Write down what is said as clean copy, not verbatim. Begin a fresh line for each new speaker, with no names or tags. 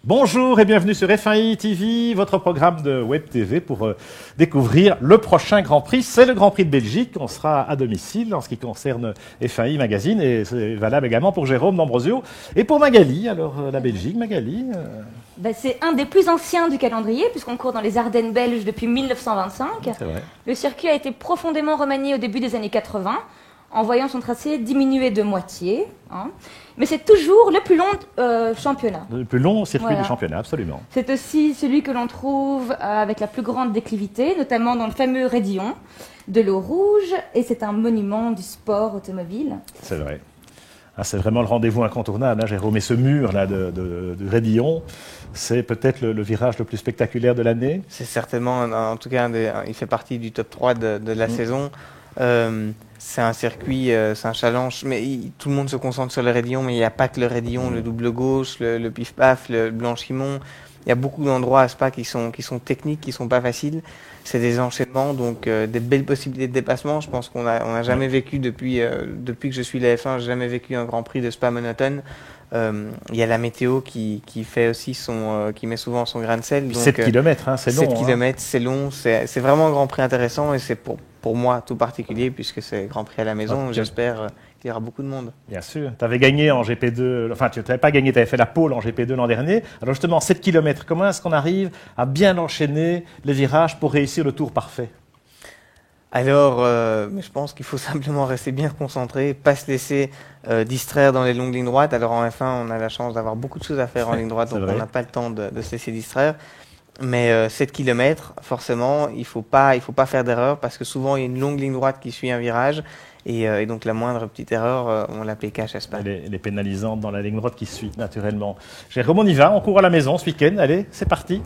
Bonjour et bienvenue sur F1i TV, votre programme de Web TV pour découvrir le prochain Grand Prix. C'est le Grand Prix de Belgique. On sera à domicile en ce qui concerne F1i Magazine et c'est valable également pour Jérôme D'Ambrosio et pour Magali. Alors la Belgique, Magali
C'est un des plus anciens du calendrier puisqu'on court dans les Ardennes belges depuis 1925.
C'est vrai.
Le circuit a été profondément remanié au début des années 80 en voyant son tracé diminuer de moitié. Mais c'est toujours le plus long championnat.
Le plus long circuit du championnat, absolument.
C'est aussi celui que l'on trouve avec la plus grande déclivité, notamment dans le fameux raidillon de l'eau rouge. Et c'est un monument du sport automobile.
C'est vrai. C'est vraiment le rendez-vous incontournable, Jérôme. Et ce mur-là du raidillon, c'est peut-être le virage le plus spectaculaire de l'année.
C'est certainement, en tout cas, il fait partie du top 3 de la saison. C'est un circuit, c'est un challenge, mais tout le monde se concentre sur le raidillon, mais il n'y a pas que le raidillon, le double gauche, le pif-paf, le blanchimont. Il y a beaucoup d'endroits à Spa qui sont techniques, qui sont pas faciles. C'est des enchaînements, donc des belles possibilités de dépassement. Je pense qu'on a jamais vécu depuis que je suis la F1, j'ai jamais vécu un Grand Prix de Spa monotone. Il y a la météo qui fait aussi qui met souvent son grain de sel. Donc,
7 km, c'est long.
7 km, c'est long. C'est vraiment un Grand Prix intéressant et c'est pour moi tout particulier puisque c'est Grand Prix à la maison. J'espère qu'il y aura beaucoup de monde.
Bien sûr. Tu avais gagné en GP2, enfin tu n'avais pas gagné, tu avais fait la pole en GP2 l'an dernier. Alors justement, 7 km, comment est-ce qu'on arrive à bien enchaîner les virages pour réussir le tour parfait ?
Alors, je pense qu'il faut simplement rester bien concentré, pas se laisser distraire dans les longues lignes droites. Alors en F1, on a la chance d'avoir beaucoup de choses à faire en ligne droite, donc on n'a pas le temps de se laisser distraire. Mais 7 km, forcément, il faut pas faire d'erreur parce que souvent il y a une longue ligne droite qui suit un virage et donc la moindre petite erreur, on la paye cash à Spa.
Elle est pénalisante dans la ligne droite qui suit naturellement. Jérôme, on y va, on court à la maison ce week-end. Allez, c'est parti.